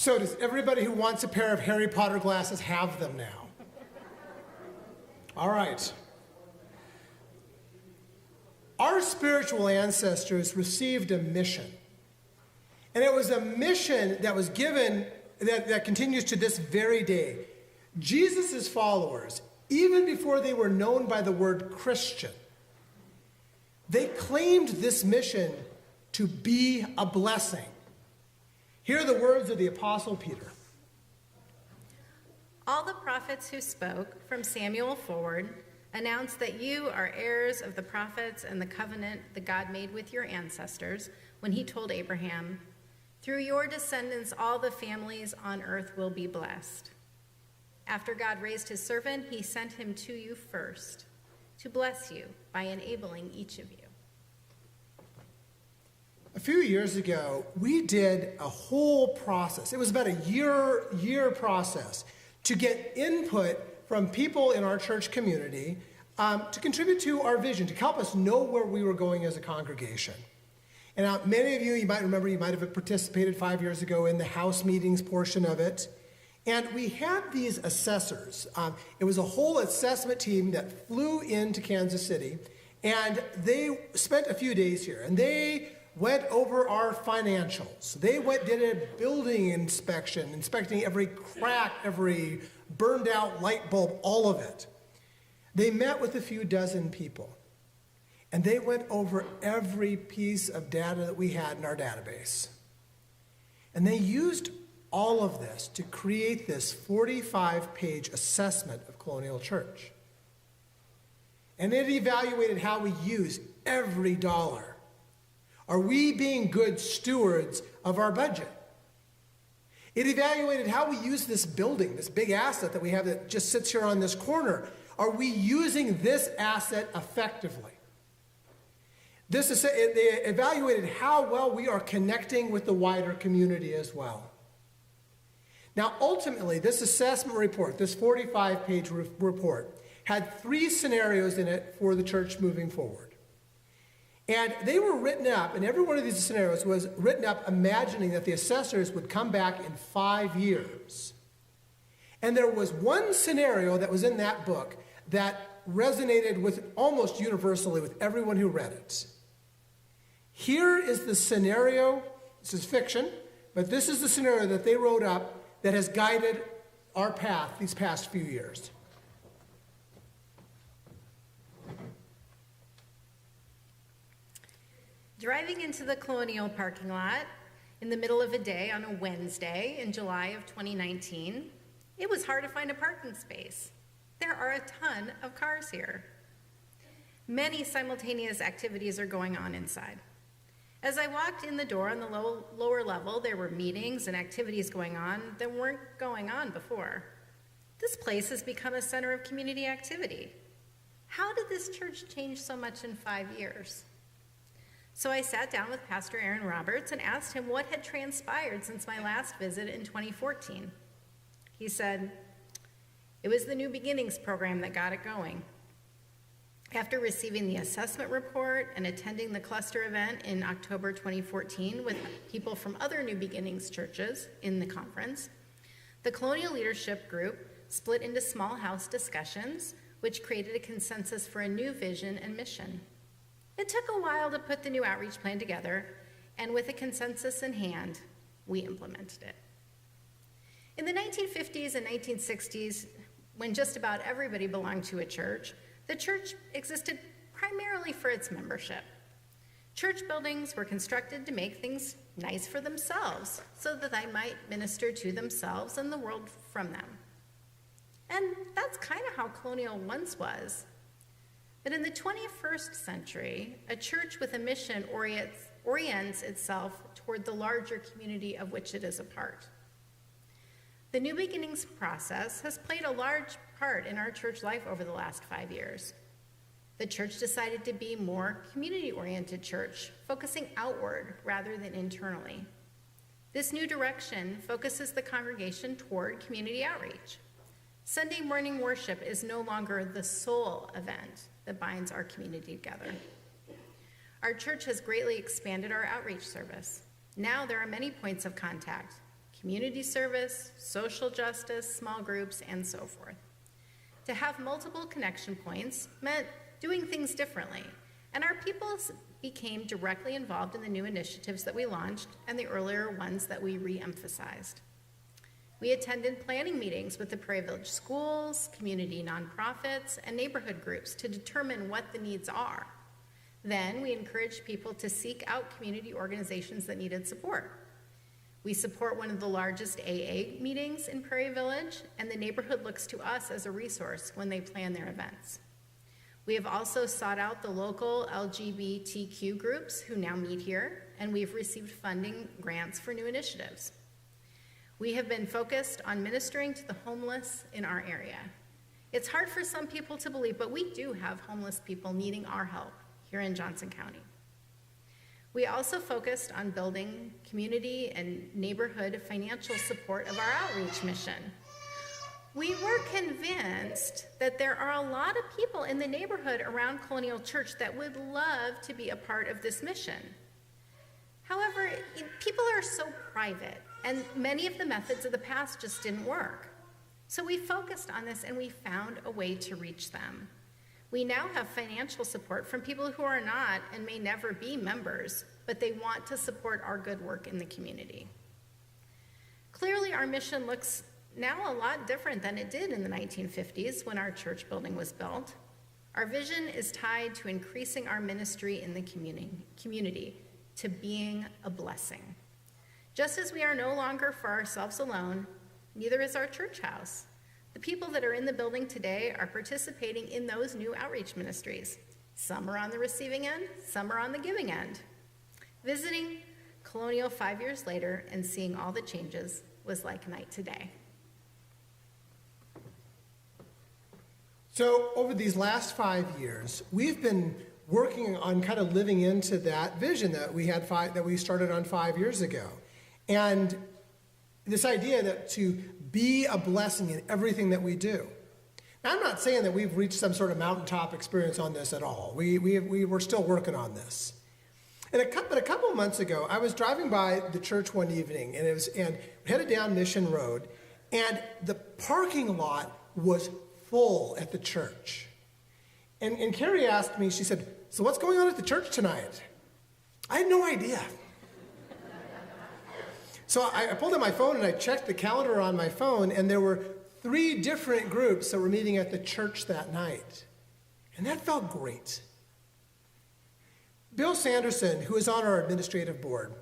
So does everybody who wants a pair of Harry Potter glasses have them now? All right. Our spiritual ancestors received a mission. And it was a mission that was given, that continues to this very day. Jesus' followers, even before they were known by the word Christian, they claimed this mission to be a blessing. Here are the words of the Apostle Peter. All the prophets who spoke from Samuel forward announced that you are heirs of the prophets and the covenant that God made with your ancestors when he told Abraham, through your descendants all the families on earth will be blessed. After God raised his servant, he sent him to you first to bless you by enabling each of you. A few years ago, we did a whole process. It was about a year process to get input from people in our church community to contribute to our vision, to help us know where we were going as a congregation. And many of you, you might remember, you might have participated 5 years ago in the house meetings portion of it. And we had these assessors. It was a whole assessment team that flew into Kansas City, and they spent a few days here. And they went over our financials. They did a building inspection, inspecting every crack, every burned out light bulb, all of it. They met with a few dozen people, and they went over every piece of data that we had in our database. And they used all of this to create this 45-page assessment of Colonial Church. And it evaluated how we use every dollar. Are we being good stewards of our budget? It evaluated how we use this building, this big asset that we have that just sits here on this corner. Are we using this asset effectively? They evaluated how well we are connecting with the wider community as well. Now, ultimately, this assessment report, this 45-page report, had 3 scenarios in it for the church moving forward. And they were written up, and every one of these scenarios was written up imagining that the assessors would come back in 5 years. And there was one scenario that was in that book that resonated with almost universally with everyone who read it. Here is the scenario, this is fiction, but this is the scenario that they wrote up that has guided our path these past few years. Driving into the Colonial parking lot in the middle of a day on a Wednesday in July of 2019, it was hard to find a parking space. There are a ton of cars here. Many simultaneous activities are going on inside. As I walked in the door on the lower level, there were meetings and activities going on that weren't going on before. This place has become a center of community activity. How did this church change so much in 5 years? So I sat down with Pastor Aaron Roberts and asked him what had transpired since my last visit in 2014. He said, "It was the New Beginnings program that got it going. After receiving the assessment report and attending the cluster event in October 2014 with people from other New Beginnings churches in the conference, the Colonial Leadership Group split into small house discussions, which created a consensus for a new vision and mission. It took a while to put the new outreach plan together, and with a consensus in hand, we implemented it. In the 1950s and 1960s, when just about everybody belonged to a church, the church existed primarily for its membership. Church buildings were constructed to make things nice for themselves so that they might minister to themselves and the world from them. And that's kind of how Colonial once was. But in the 21st century, a church with a mission orients itself toward the larger community of which it is a part. The New Beginnings process has played a large part in our church life over the last 5 years. The church decided to be more community-oriented church, focusing outward rather than internally. This new direction focuses the congregation toward community outreach. Sunday morning worship is no longer the sole event that binds our community together. Our church has greatly expanded our outreach service. Now there are many points of contact, community service, social justice, small groups, and so forth. To have multiple connection points meant doing things differently, and our peoples became directly involved in the new initiatives that we launched and the earlier ones that we re-emphasized. We attended planning meetings with the Prairie Village schools, community nonprofits, and neighborhood groups to determine what the needs are. Then we encouraged people to seek out community organizations that needed support. We support one of the largest AA meetings in Prairie Village, and the neighborhood looks to us as a resource when they plan their events. We have also sought out the local LGBTQ groups who now meet here, and we've received funding grants for new initiatives. We have been focused on ministering to the homeless in our area. It's hard for some people to believe, but we do have homeless people needing our help here in Johnson County. We also focused on building community and neighborhood financial support of our outreach mission. We were convinced that there are a lot of people in the neighborhood around Colonial Church that would love to be a part of this mission. However, people are so private, and many of the methods of the past just didn't work. So we focused on this and we found a way to reach them. We now have financial support from people who are not and may never be members, but they want to support our good work in the community. Clearly, our mission looks now a lot different than it did in the 1950s when our church building was built. Our vision is tied to increasing our ministry in the community, to being a blessing. Just as we are no longer for ourselves alone, neither is our church house. The people that are in the building today are participating in those new outreach ministries. Some are on the receiving end, some are on the giving end. Visiting Colonial 5 years later and seeing all the changes was like night to day. So over these last 5 years, we've been working on kind of living into that vision that we started on 5 years ago. And this idea that to be a blessing in everything that we do. Now, I'm not saying that we've reached some sort of mountaintop experience on this at all. We're still working on this. But a couple of months ago, I was driving by the church one evening, and headed down Mission Road, and the parking lot was full at the church. And Carrie asked me, she said, "So what's going on at the church tonight?" I had no idea. So I pulled out my phone and I checked the calendar on my phone, and there were 3 different groups that were meeting at the church that night. And that felt great. Bill Sanderson, who is on our administrative board,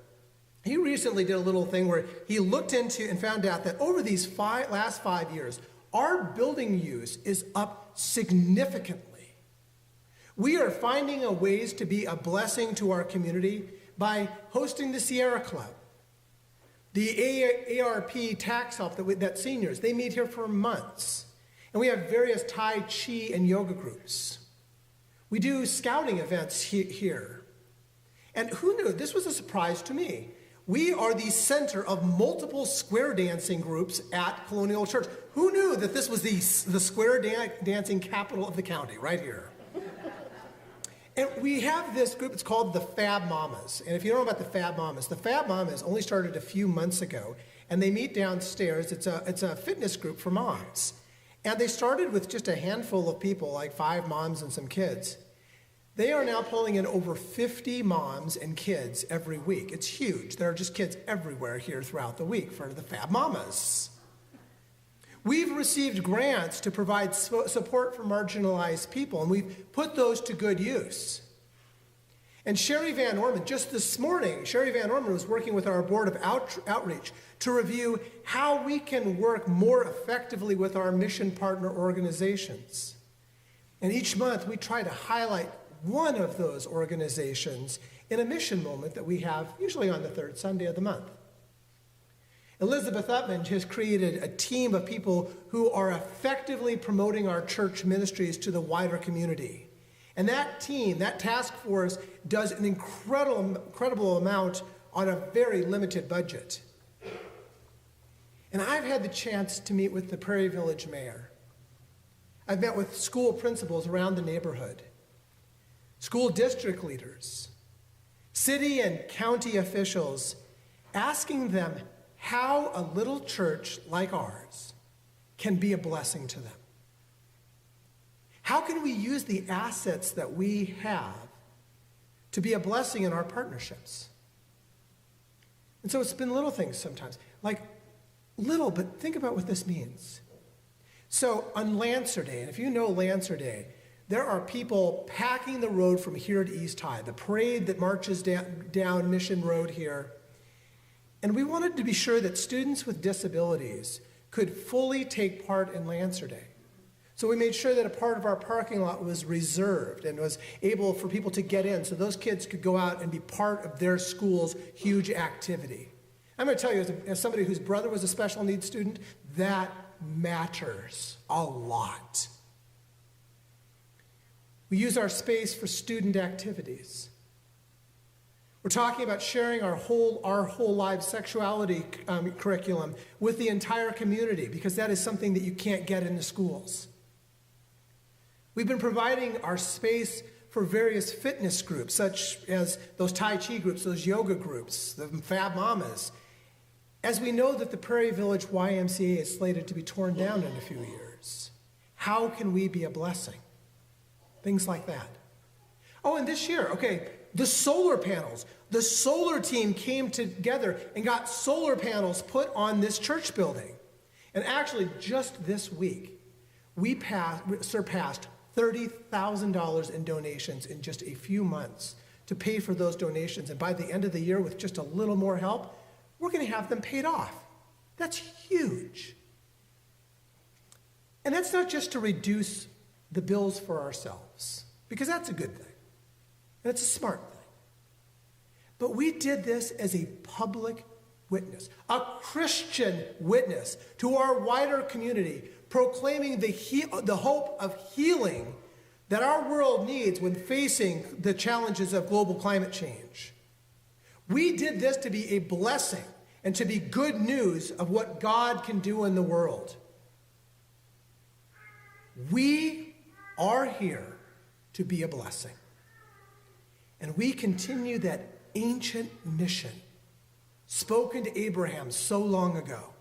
he recently did a little thing where he looked into and found out that over these last 5 years, our building use is up significantly. We are finding ways to be a blessing to our community by hosting the Sierra Club. The ARP tax help that seniors, they meet here for months. And we have various Tai Chi and yoga groups. We do scouting events here. And who knew? This was a surprise to me. We are the center of multiple square dancing groups at Colonial Church. Who knew that this was the square dancing capital of the county, right here? And we have this group, it's called the Fab Mamas. And if you don't know about the Fab Mamas only started a few months ago, and they meet downstairs. It's a fitness group for moms. And they started with just a handful of people, like 5 moms and some kids. They are now pulling in over 50 moms and kids every week. It's huge. There are just kids everywhere here throughout the week for the Fab Mamas. We've received grants to provide support for marginalized people, and we've put those to good use. And Sherry Van Orman, just this morning, Sherry Van Orman was working with our Board of Outreach to review how we can work more effectively with our mission partner organizations. And each month, we try to highlight one of those organizations in a mission moment that we have, usually on the 3rd Sunday of the month. Elizabeth Upman has created a team of people who are effectively promoting our church ministries to the wider community. And that team, that task force, does an incredible amount on a very limited budget. And I've had the chance to meet with the Prairie Village mayor. I've met with school principals around the neighborhood, school district leaders, city and county officials, asking them how a little church like ours can be a blessing to them. How can we use the assets that we have to be a blessing in our partnerships? And so it's been little things sometimes, like little, but think about what this means. So on Lancer Day, and if you know Lancer Day, there are people packing the road from here to East High, the parade that marches down Mission Road here. And we wanted to be sure that students with disabilities could fully take part in Lancer Day. So we made sure that a part of our parking lot was reserved and was able for people to get in so those kids could go out and be part of their school's huge activity. I'm going to tell you, as somebody whose brother was a special needs student, that matters a lot. We use our space for student activities. We're talking about sharing our whole lives sexuality curriculum with the entire community because that is something that you can't get in the schools. We've been providing our space for various fitness groups, such as those Tai Chi groups, those yoga groups, the Fab Mamas, as we know that the Prairie Village YMCA is slated to be torn down in a few years. How can we be a blessing? Things like that. Oh, and this year, the solar panels. The solar team came together and got solar panels put on this church building. And actually, just this week, we surpassed $30,000 in donations in just a few months to pay for those donations. And by the end of the year, with just a little more help, we're going to have them paid off. That's huge. And that's not just to reduce the bills for ourselves, because that's a good thing. And it's a smart thing. But we did this as a public witness, a Christian witness to our wider community, proclaiming the hope of healing that our world needs when facing the challenges of global climate change. We did this to be a blessing and to be good news of what God can do in the world. We are here to be a blessing. And we continue that ancient mission spoken to Abraham so long ago.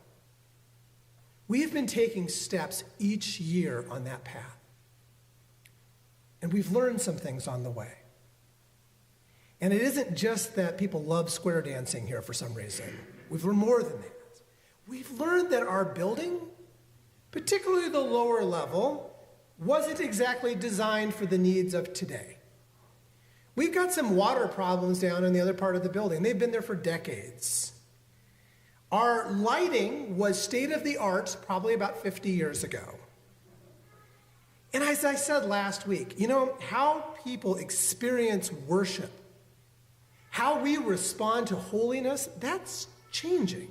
We've been taking steps each year on that path. And we've learned some things on the way. And it isn't just that people love square dancing here for some reason. We've learned more than that. We've learned that our building, particularly the lower level, wasn't exactly designed for the needs of today. We've got some water problems down in the other part of the building. They've been there for decades. Our lighting was state-of-the-art probably about 50 years ago. And as I said last week, how people experience worship, how we respond to holiness, that's changing.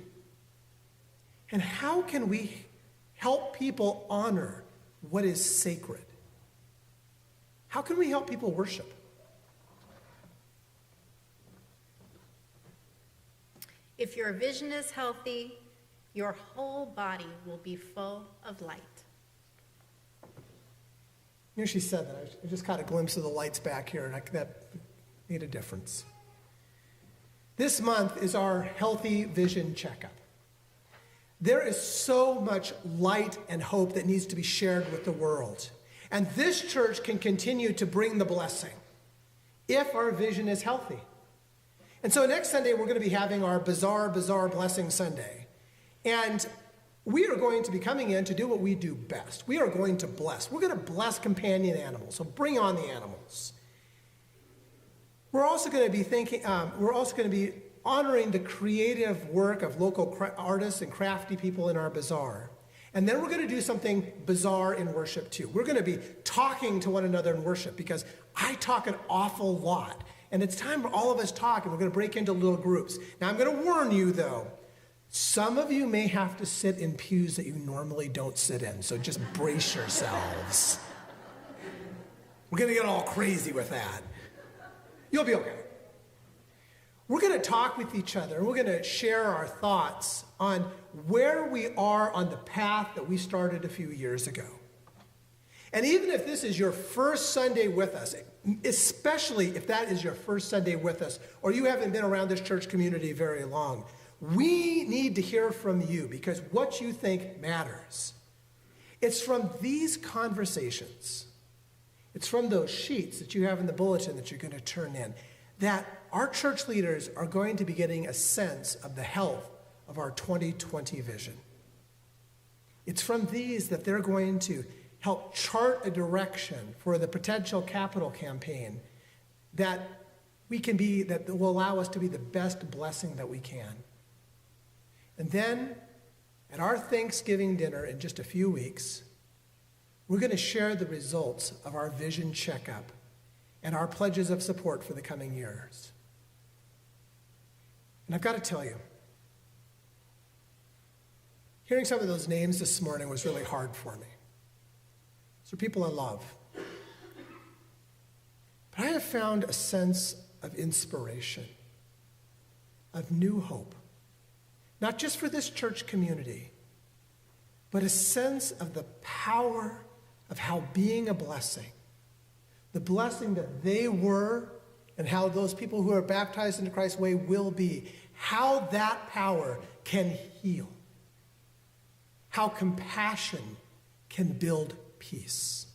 And how can we help people honor what is sacred? How can we help people worship? If your vision is healthy, your whole body will be full of light. She said that. I just caught a glimpse of the lights back here, and that made a difference. This month is our Healthy Vision Checkup. There is so much light and hope that needs to be shared with the world. And this church can continue to bring the blessing if our vision is healthy. And so next Sunday, we're going to be having our Bizarre Blessing Sunday. And we are going to be coming in to do what we do best. We are going to bless. We're going to bless companion animals. So bring on the animals. We're also going to be honoring the creative work of local artists and crafty people in our bazaar. And then we're going to do something bizarre in worship too. We're going to be talking to one another in worship because I talk an awful lot. And it's time for all of us talk, and we're going to break into little groups. Now, I'm going to warn you, though. Some of you may have to sit in pews that you normally don't sit in, so just brace yourselves. We're going to get all crazy with that. You'll be okay. We're going to talk with each other, and we're going to share our thoughts on where we are on the path that we started a few years ago. And even if this is your first Sunday with us, especially if that is your first Sunday with us, or you haven't been around this church community very long, We need to hear from you because what you think matters. It's from these conversations, it's from those sheets that you have in the bulletin that you're going to turn in, that our church leaders are going to be getting a sense of the health of our 2020 vision. It's from these that they're going to help chart a direction for the potential capital campaign that will allow us to be the best blessing that we can. And then, at our Thanksgiving dinner in just a few weeks, we're going to share the results of our vision checkup and our pledges of support for the coming years. And I've got to tell you, hearing some of those names this morning was really hard for me. These are people I love. But I have found a sense of inspiration, of new hope, not just for this church community, but a sense of the power of how being a blessing, the blessing that they were and how those people who are baptized into Christ's way will be, how that power can heal, how compassion can build peace.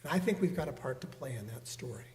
And I think we've got a part to play in that story.